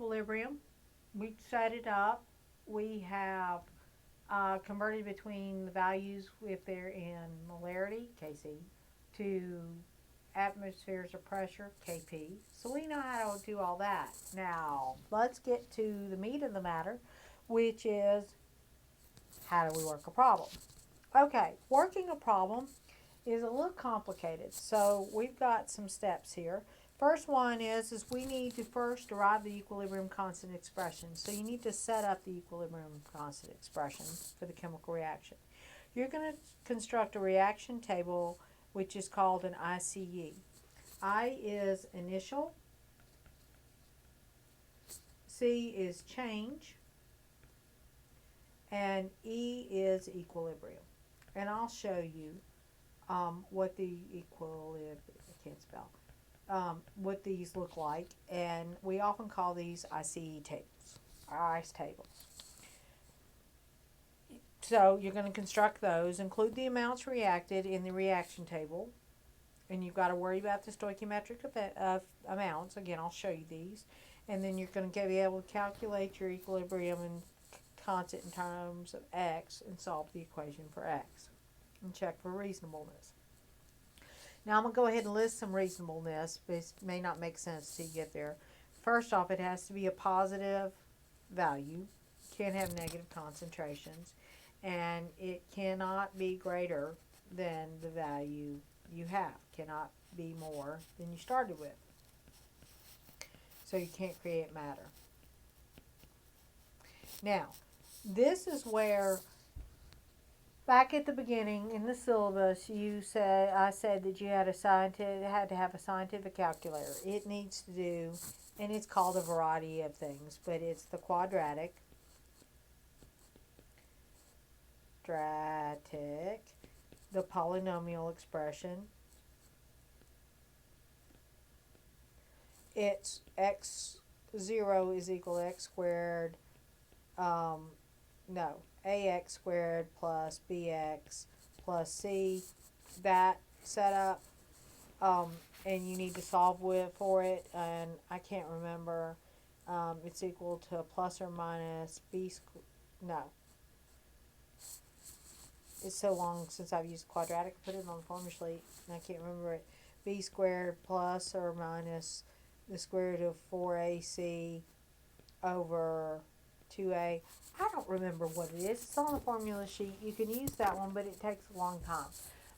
equilibrium. We set it up. We have converted between the values if they're in molarity, Kc, to atmospheres of pressure, Kp. So we know how to do all that. Now, let's get to the meat of the matter, which is how do we work a problem? Okay, working a problem is a little complicated. So we've got some steps here. First one is we need to first derive the equilibrium constant expression. So you need to set up the equilibrium constant expression for the chemical reaction. You're going to construct a reaction table which is called an ICE. I is initial, C is change, and E is equilibrium. And I'll show you what the equilibrium, I can't spell, what these look like. And we often call these ICE tables, or ICE tables. So you're going to construct those, include the amounts reacted in the reaction table, and you've got to worry about the stoichiometric amounts. Again, I'll show you these. And then you're going to be able to calculate your equilibrium and constant in terms of x and solve the equation for x and check for reasonableness. Now I'm going to go ahead and list some reasonableness, but it may not make sense till you get there. First off, it has to be a positive value. Can't have negative concentrations. And it cannot be greater than the value you have. Cannot be more than you started with. So you can't create matter. Now, this is where, back at the beginning in the syllabus, I said that you had to have a scientific calculator. It needs to do, and it's called a variety of things, but it's the quadratic, the polynomial expression. It's x0 is equal to x squared, ax squared plus bx plus c, that setup, and you need to solve for it, and I can't remember, it's equal to plus or minus b squared, no. It's so long since I've used quadratic, I put it on the formula sheet, and I can't remember it. B squared plus or minus the square root of 4ac over 2a. I don't remember what it is. It's on the formula sheet. You can use that one, but it takes a long time.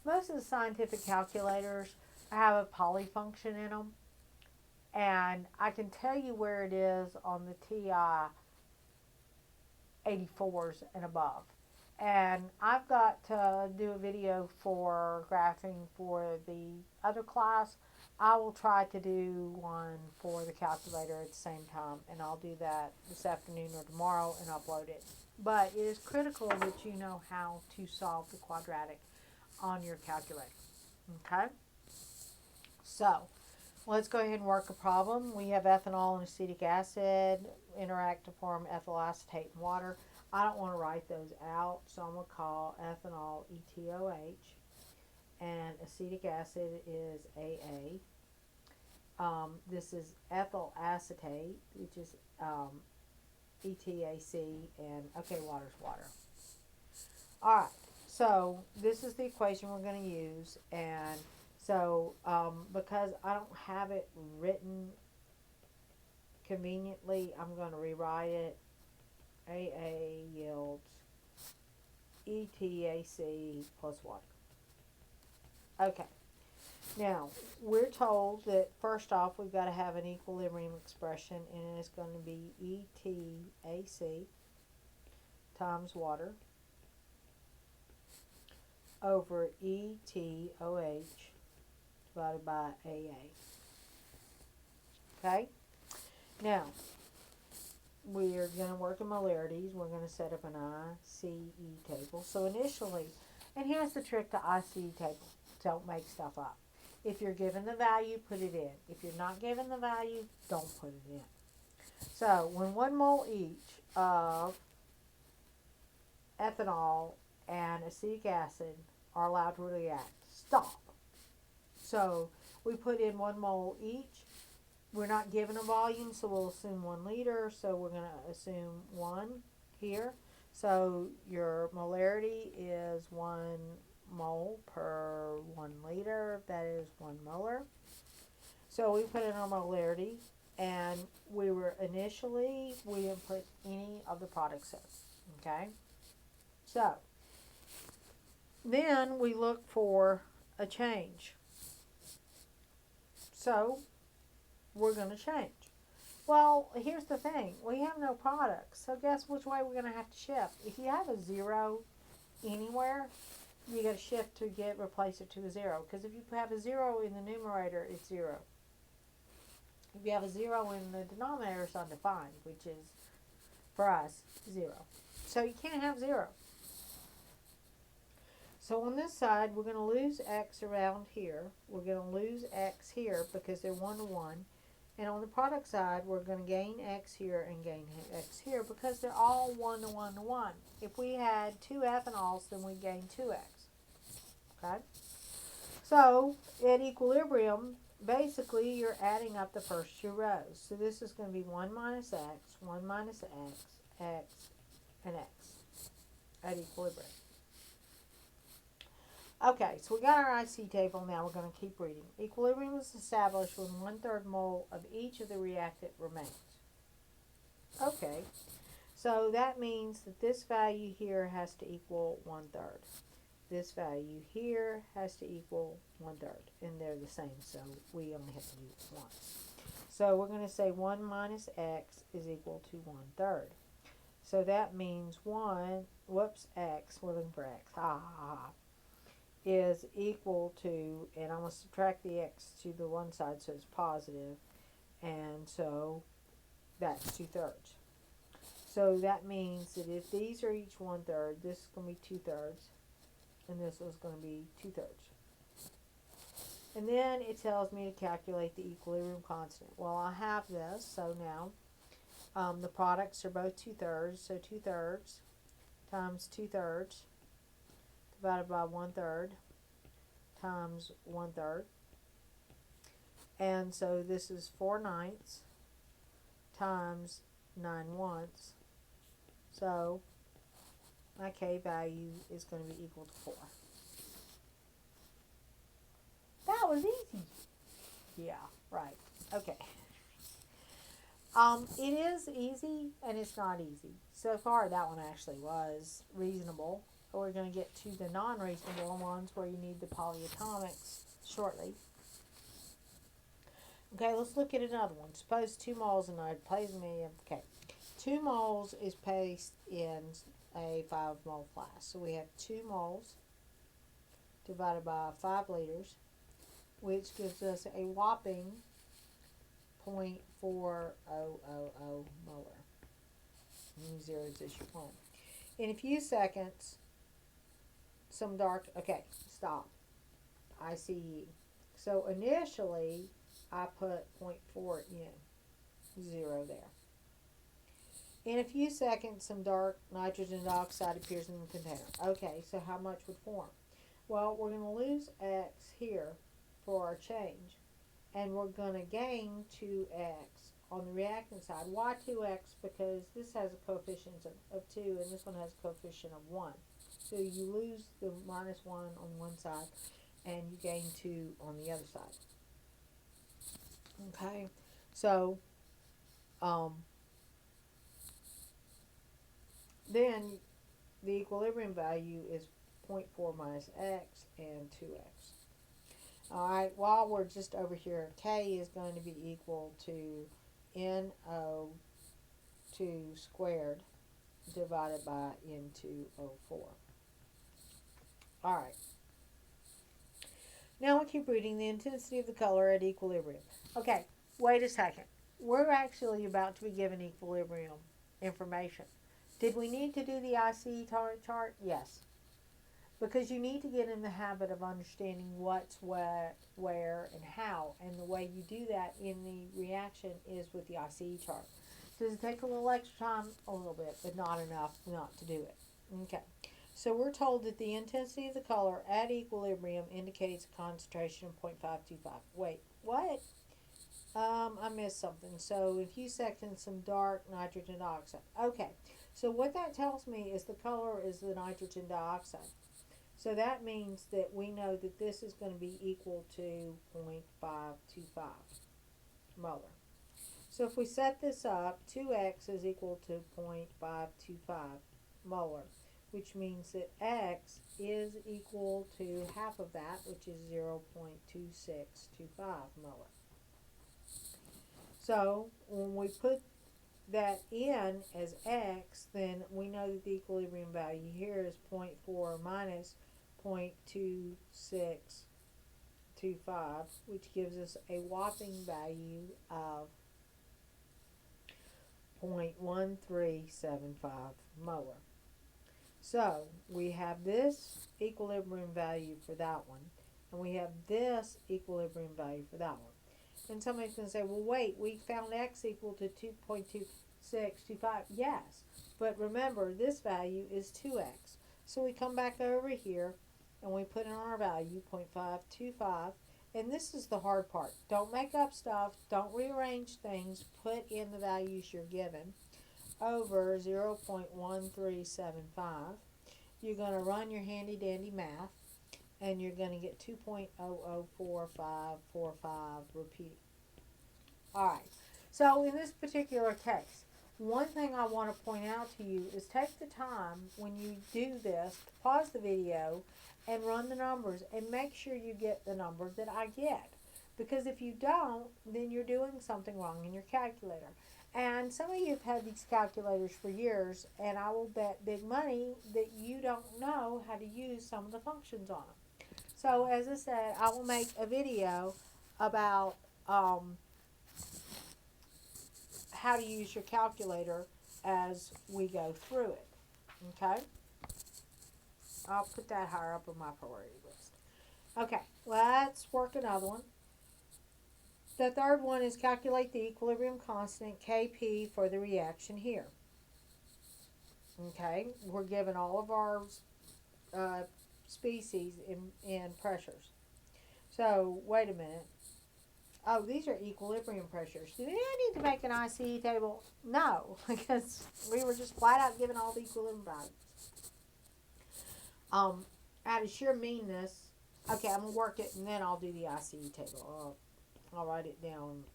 Most of the scientific calculators have a poly function in them, and I can tell you where it is on the TI 84s and above. And I've got to do a video for graphing for the other class. I will try to do one for the calculator at the same time, and I'll do that this afternoon or tomorrow and upload it. But it is critical that you know how to solve the quadratic on your calculator. Okay? So, let's go ahead and work a problem. We have ethanol and acetic acid interact to form ethyl acetate and water. I don't want to write those out, so I'm going to call ethanol ETOH, and acetic acid is AA. This is ethyl acetate, which is ETAC, and okay, water's water. Alright, so this is the equation we're going to use, and so because I don't have it written conveniently, I'm going to rewrite it. AA yields ETAC plus water. Okay. Now, we're told that first off we've got to have an equilibrium expression, and it's going to be ETAC times water over ETOH divided by AA. Okay? Now, we're going to work in molarities. We're going to set up an ICE table. So initially, and here's the trick to ICE table. Don't make stuff up. If you're given the value, put it in. If you're not given the value, don't put it in. So when 1 mole each of ethanol and acetic acid are allowed to react, stop. So we put in 1 mole each we're not given a volume, so we'll assume 1 liter. So we're going to assume 1 here. So your molarity is 1 mole per 1 liter. That is 1 molar. So we put in our molarity, and we didn't put any of the products in. Okay? So then we look for a change. So we're going to change. Well, here's the thing. We have no products. So guess which way we're going to have to shift. If you have a 0 anywhere, you got to shift to replace it to a 0. Because if you have a 0 in the numerator, it's 0. If you have a 0 in the denominator, it's undefined, which is, for us, 0. So you can't have 0. So on this side, we're going to lose x around here. We're going to lose x here because they're 1 to 1. And on the product side, we're going to gain x here and gain x here because they're all 1 to 1 to 1. If we had 2 ethanols, then we'd gain 2x. Okay? So at equilibrium, basically you're adding up the first 2 rows. So this is going to be 1 minus x, 1 minus x, x, and x at equilibrium. Okay, so we got our IC table. Now we're going to keep reading. Equilibrium is established when 1/3 mole of each of the reactant remains. Okay, so that means that this value here has to equal 1/3. This value here has to equal 1/3, and they're the same, so we only have to do it once. So we're going to say 1 minus x is equal to 1/3. So that means x, we're looking for x, is equal to, and I'm going to subtract the x to the one side so it's positive, and so that's 2/3. So that means that if these are each 1/3, this is going to be 2/3, and this is going to be 2/3. And then it tells me to calculate the equilibrium constant. Well, I have this, so now the products are both 2/3, so 2/3 times 2/3 divided by 1/3 times 1/3. And so this is 4/9 times 9/1. So my K value is going to be equal to 4. That was easy. Yeah, right. Okay. It is easy and it's not easy. So far that one actually was reasonable. We're going to get to the non-reasonable ones where you need the polyatomics shortly. Okay, let's look at another one. Suppose 2 moles of nitrogen. Okay, 2 moles is placed in a 5 mole flask. So we have 2 moles divided by 5 liters, which gives us a whopping 0.4000 molar. Use zeros as you want. In a few seconds, okay, stop. ICE. So initially, I put 0.4 in, 0 there. In a few seconds, some dark nitrogen dioxide appears in the container. Okay, so how much would form? Well, we're going to lose x here for our change, and we're going to gain 2x on the reactant side. Why 2x? Because this has a coefficient of 2, and this one has a coefficient of 1. So you lose the minus 1 on one side, and you gain 2 on the other side. Okay, so then the equilibrium value is 0.4 minus x and 2x. Alright, while we're just over here, K is going to be equal to NO2 squared divided by N2O4. Alright. Now we keep reading the intensity of the color at equilibrium. Okay, wait a second. We're actually about to be given equilibrium information. Did we need to do the IC chart? Yes. Because you need to get in the habit of understanding what's what, where, and how. And the way you do that in the reaction is with the IC chart. Does it take a little extra time? A little bit, but not enough not to do it. Okay. So we're told that the intensity of the color at equilibrium indicates a concentration of 0.525. Wait, what? I missed something. So in a few seconds, some dark nitrogen dioxide. Okay, so what that tells me is the color is the nitrogen dioxide. So that means that we know that this is going to be equal to 0.525 molar. So if we set this up, 2x is equal to 0.525 molar, which means that x is equal to half of that, which is 0.2625 molar. So when we put that in as x, then we know that the equilibrium value here is 0.4 minus 0.2625, which gives us a whopping value of 0.1375 molar. So we have this equilibrium value for that one, and we have this equilibrium value for that one. And somebody's going to say, well, wait, we found x equal to 2.2625. Yes, but remember, this value is 2x. So we come back over here, and we put in our value, 0.525. And this is the hard part. Don't make up stuff. Don't rearrange things. Put in the values you're given over 0.1375. You're going to run your handy dandy math, and you're going to get 2.004545 repeating. All right. So in this particular case, one thing I want to point out to you is take the time when you do this to pause the video and run the numbers and make sure you get the number that I get. Because if you don't, then you're doing something wrong in your calculator. And some of you have had these calculators for years, and I will bet big money that you don't know how to use some of the functions on them. So as I said, I will make a video about how to use your calculator as we go through it. Okay? I'll put that higher up on my priority list. Okay, let's work another one. The third one is calculate the equilibrium constant Kp for the reaction here. Okay, we're given all of our species in pressures. So, wait a minute. Oh, these are equilibrium pressures. Do I need to make an ICE table? No, because we were just flat out given all the equilibrium values. Out of sheer meanness, okay, I'm going to work it and then I'll do the ICE table. I'll write it down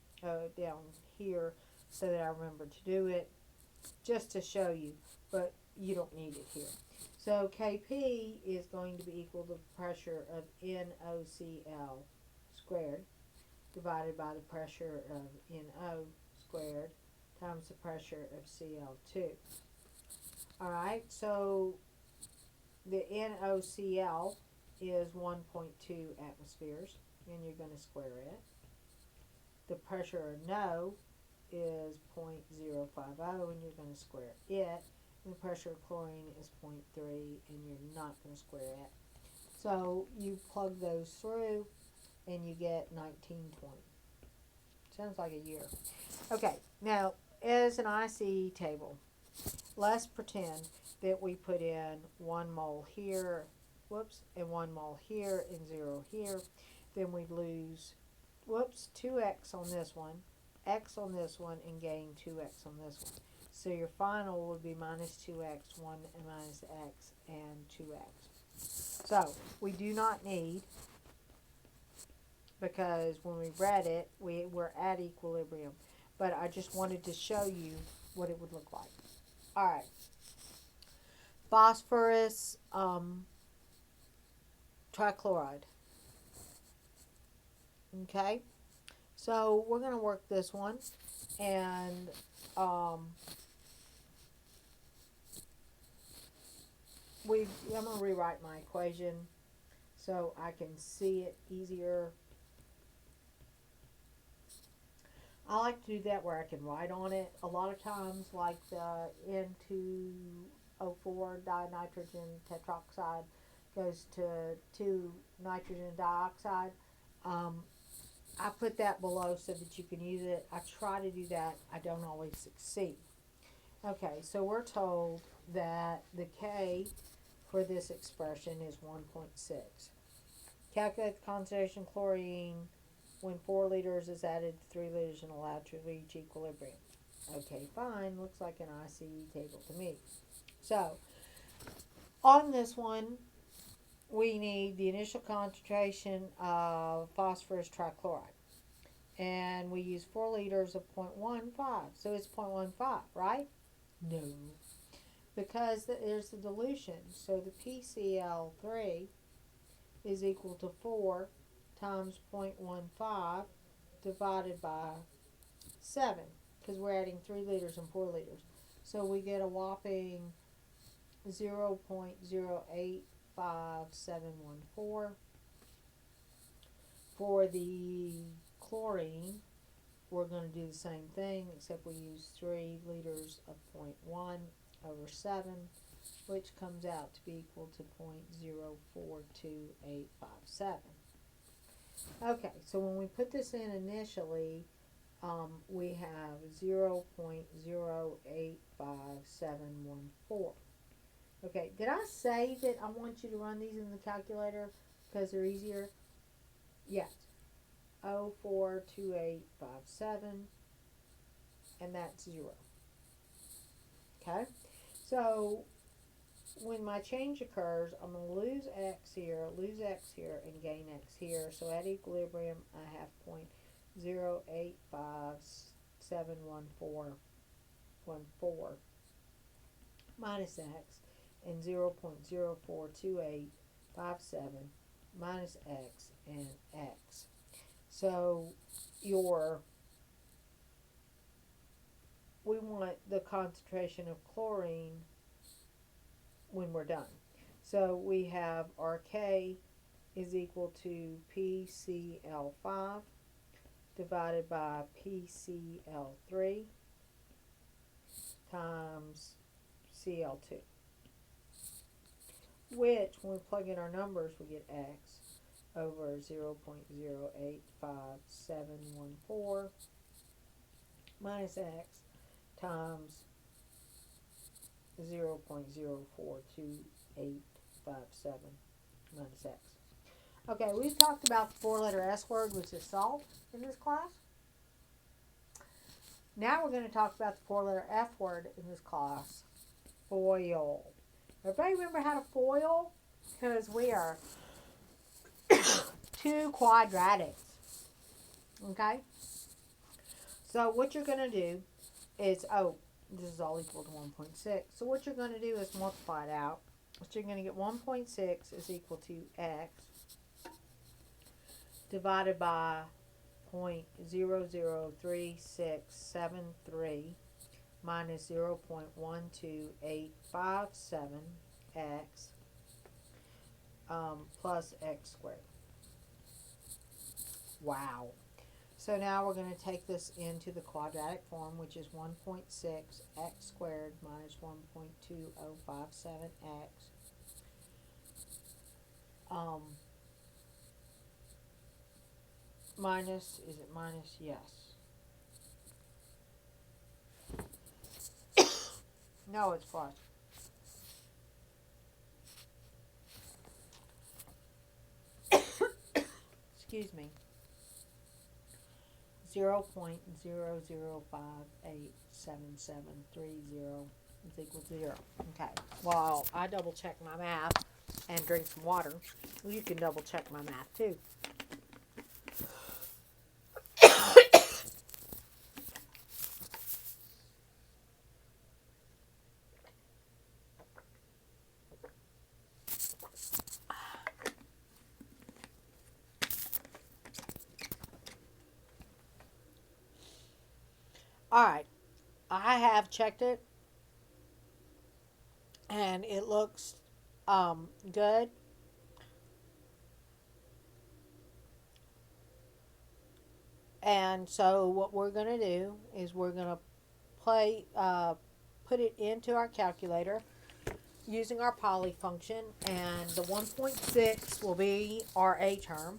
here so that I remember to do it, just to show you, but you don't need it here. So Kp is going to be equal to the pressure of NOCl squared divided by the pressure of NO squared times the pressure of Cl2. Alright, so the NOCl is 1.2 atmospheres, and you're going to square it. The pressure of NO is 0.050, and you're going to square it. And the pressure of chlorine is 0.3, and you're not going to square it. So you plug those through, and you get 1920. Sounds like a year. Okay, now as an ICE table, let's pretend that we put in 1 mole here, and 1 mole here, and 0 here. Then we lose, 2x on this one, x on this one, and gain 2x on this one. So your final would be minus 2x, 1 and minus x, and 2x. So we do not need, because when we read it, we're at equilibrium. But I just wanted to show you what it would look like. All right. Phosphorus trichloride. Okay. So we're going to work this one. And I'm going to rewrite my equation so I can see it easier. I like to do that where I can write on it. A lot of times, like the N2O4 dinitrogen tetroxide goes to 2 nitrogen dioxide. I put that below so that you can use it. I try to do that. I don't always succeed. Okay, so we're told that the K for this expression is 1.6. Calculate the concentration of chlorine when 4 liters is added to 3 liters and allowed to reach equilibrium. Okay, fine. Looks like an ICE table to me. So, on this one, we need the initial concentration of phosphorus trichloride. And we use 4 liters of 0.15. So it's 0.15, right? No. Because there's the dilution. So the PCl3 is equal to 4 times 0.15 divided by 7. Because we're adding 3 liters and 4 liters. So we get a whopping 0.085714. For the chlorine, we're going to do the same thing, except we use 3 liters of 0.1 over 7, which comes out to be equal to 0.042857. Okay, so when we put this in initially, we have 0.085714. Okay, did I say that I want you to run these in the calculator because they're easier? Yes. 0.042857, and that's 0. Okay, so when my change occurs, I'm going to lose x here, and gain x here. So at equilibrium, I have 0.085714 minus x, and 0.042857 minus x, and x. So we want the concentration of chlorine when we're done. So we have our K is equal to PCl5 divided by PCl3 times Cl2, which when we plug in our numbers we get x over 0.085714 minus x times 0.042857 minus x. Okay, we've talked about the 4-letter S word, which is salt, in this class. Now we're going to talk about the 4-letter F word in this class, foil. Everybody remember how to foil? Because we are two quadratics. Okay? So what you're going to do is, this is all equal to 1.6. So what you're going to do is multiply it out. So you're going to get 1.6 is equal to x divided by 0.003673 minus 0.12857x plus x squared. Wow. So now we're going to take this into the quadratic form, which is 1.6 x squared minus 1.2057x minus, is it minus? Yes. No, it's plus. Excuse me. 0.00587730 is equal to 0. Okay. Well, I double check my math and drink some water. You can double check my math too. Alright, I have checked it, and it looks good. And so what we're going to do is we're going to put it into our calculator using our poly function, and the 1.6 will be our A term.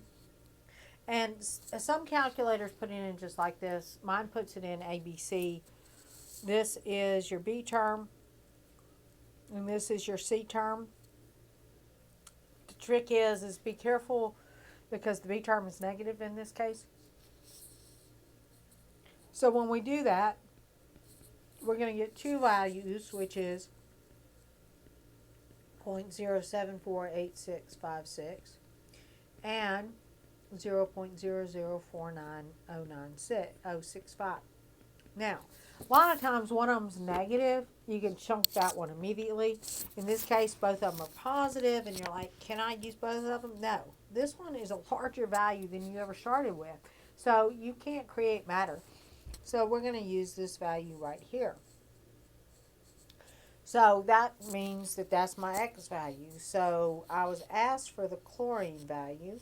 And some calculators put it in just like this. Mine puts it in ABC. This is your B term, and this is your C term. The trick is be careful because the B term is negative in this case. So when we do that, we're going to get two values, which is 0.0748656 and 0.0049065. Now, a lot of times one of them's negative. You can chunk that one immediately. In this case, both of them are positive, and you're like, can I use both of them? No. This one is a larger value than you ever started with. So you can't create matter. So we're going to use this value right here. So that means that that's my X value. So I was asked for the chlorine value.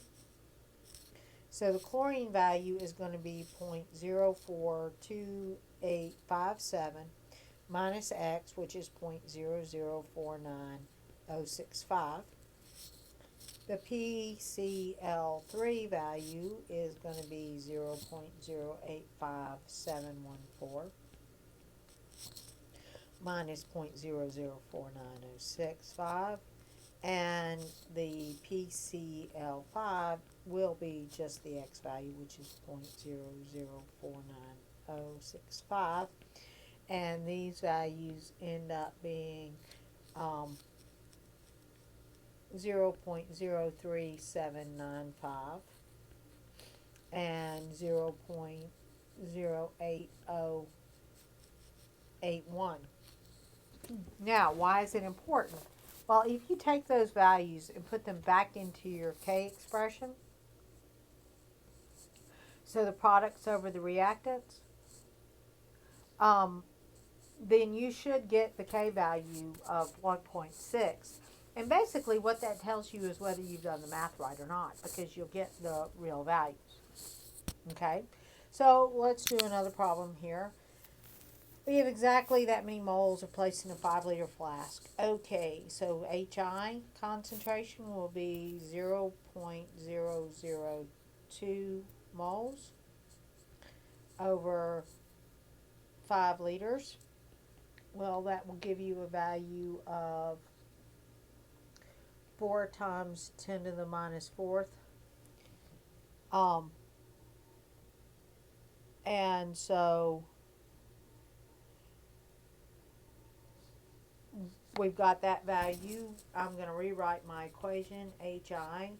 So the chlorine value is going to be 0.042857 minus X, which is 0.0049065. The PCl3 value is going to be 0.085714 minus 0.0049065. And the PCl5 will be just the X value, which is 0.0049065. And these values end up being 0.03795 and 0.08081. Now, why is it important? Well, if you take those values and put them back into your K expression, so the products over the reactants, then you should get the K value of 1.6. And basically what that tells you is whether you've done the math right or not, because you'll get the real values. Okay? So let's do another problem here. We have exactly that many moles are placed in a 5-liter flask. Okay, so HI concentration will be 0.002 moles over 5 liters. Well, that will give you a value of 4 times 10 to the minus 4th. And so we've got that value. I'm going to rewrite my equation. HI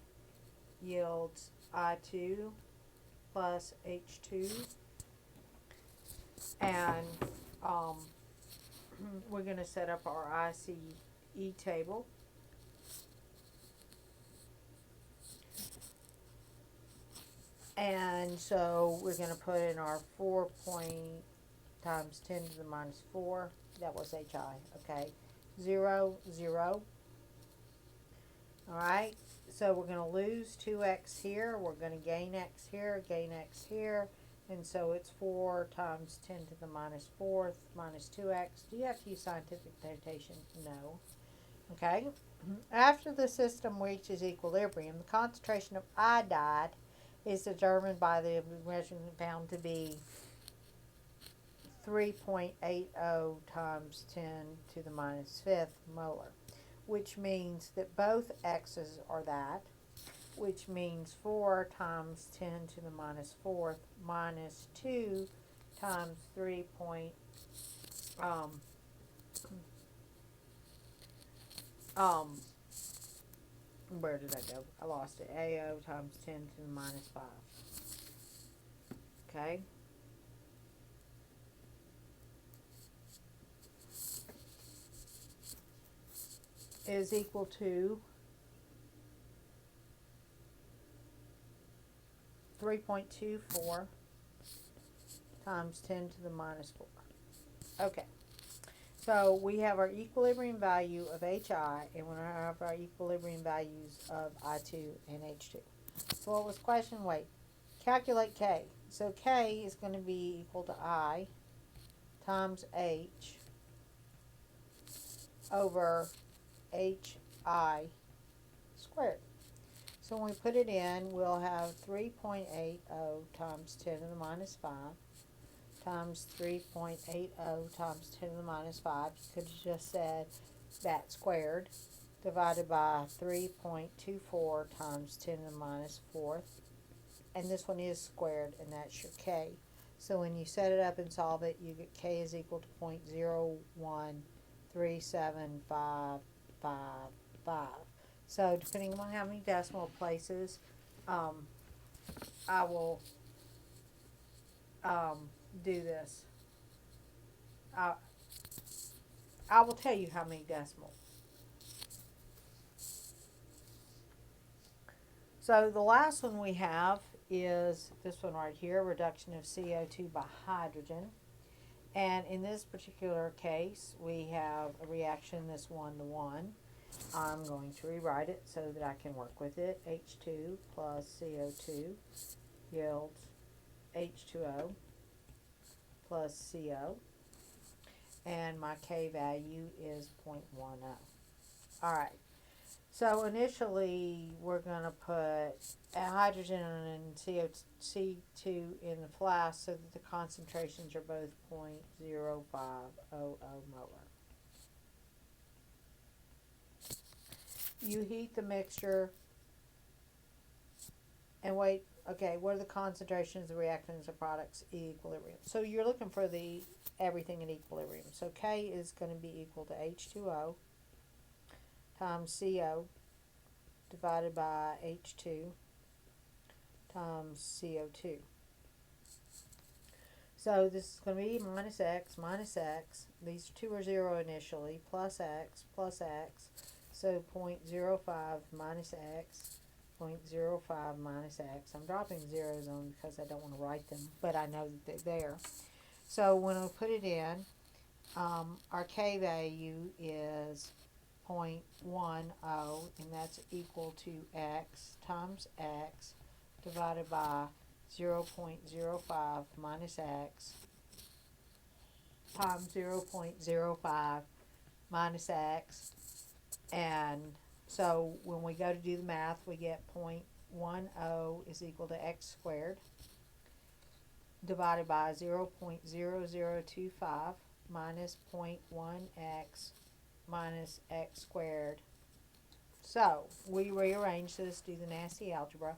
yields I2 plus H2. And we're going to set up our ICE table. And so we're going to put in our 4 times 10 to the minus 4. That was HI, okay. 0, 0. All right, so we're going to lose 2x here. We're going to gain x here, and so it's 4 times 10 to the minus 4th minus 2x. Do you have to use scientific notation? No. Okay. After the system reaches equilibrium, the concentration of iodide is determined by the measurement found to be 3.80 times 10 to the minus 5th molar, which means that both x's are that, which means 4 times 10 to the minus 4th minus 2 times 3. Where did I go? I lost it. AO times 10 to the minus 5. Okay. Is equal to 3.24 times 10 to the minus 4. Okay. So we have our equilibrium value of HI, and we have our equilibrium values of I2 and H2. So what was the question? Wait. Calculate K. So K is going to be equal to I times H over HI squared. So when we put it in, we'll have 3.80 times 10 to the minus 5 times 3.80 times 10 to the minus 5. You could have just said that squared, divided by 3.24 times 10 to the minus 4th. And this one is squared, and that's your K. So when you set it up and solve it, you get K is equal to 0.0137555. So depending on how many decimal places, I will do this. I, I will tell you how many decimals. So the last one we have is this one right here, reduction of CO2 by hydrogen. And in this particular case, we have a reaction that's 1-to-1. I'm going to rewrite it so that I can work with it. H2 plus CO2 yields H2O plus CO. And my K value is 0.10. All right. So initially, we're going to put hydrogen and CO2 in the flask so that the concentrations are both 0.0500 molar. You heat the mixture and wait. Okay, what are the concentrations of reactants and products in equilibrium? So you're looking for everything in equilibrium. So K is going to be equal to H2O times CO divided by H2 times CO2. So this is going to be minus X. These two are 0 initially, plus X. So 0.05 minus X, 0.05 minus X. I'm dropping zeros on because I don't want to write them, but I know that they're there. So when I put it in, our K value is 0.10, and that's equal to X times X divided by 0.05 minus X times 0.05 minus X. And so when we go to do the math, we get 0.10 is equal to X squared divided by 0.0025 minus 0.1X minus X squared. So we rearrange this, do the nasty algebra.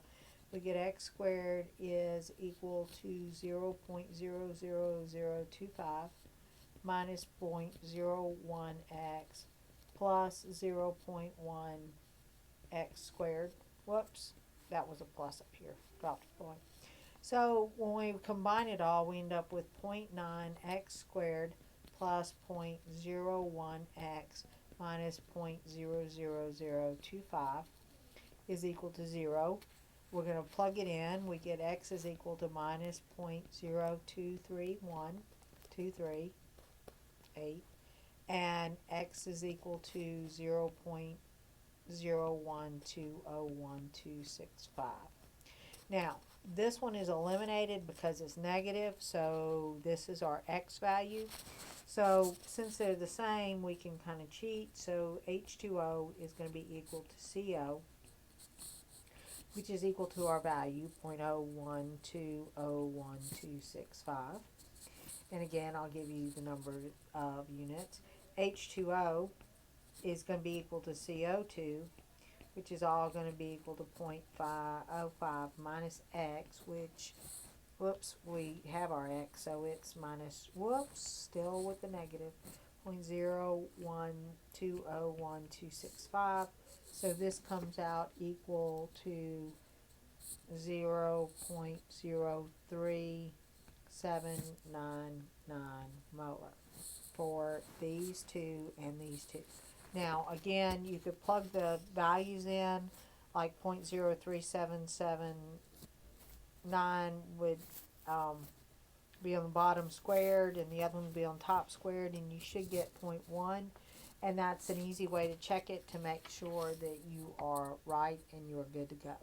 We get X squared is equal to 0.00025 minus 0.01X plus 0.1X squared. Whoops, that was a plus up here, dropped a point. So when we combine it all, we end up with 0.9X squared plus 0.01X minus 0.00025 is equal to 0. We're going to plug it in. We get X is equal to minus 0.0231238, and X is equal to 0.01201265. Now, this one is eliminated because it's negative, so this is our X value. So since they're the same, we can kind of cheat. So H2O is going to be equal to CO, which is equal to our value, 0.0120125. And again, I'll give you the number of units. H2O is going to be equal to CO2, which is all going to be equal to 0.505 minus X, which, whoops, we have our X, so it's minus, whoops, still with the negative, 0.0120125. So this comes out equal to 0.03799 molar for these two and these two. Now, again, you could plug the values in, like 0.03779 would be on the bottom squared, and the other one would be on top squared, and you should get 0.1. And that's an easy way to check it to make sure that you are right and you're good to go.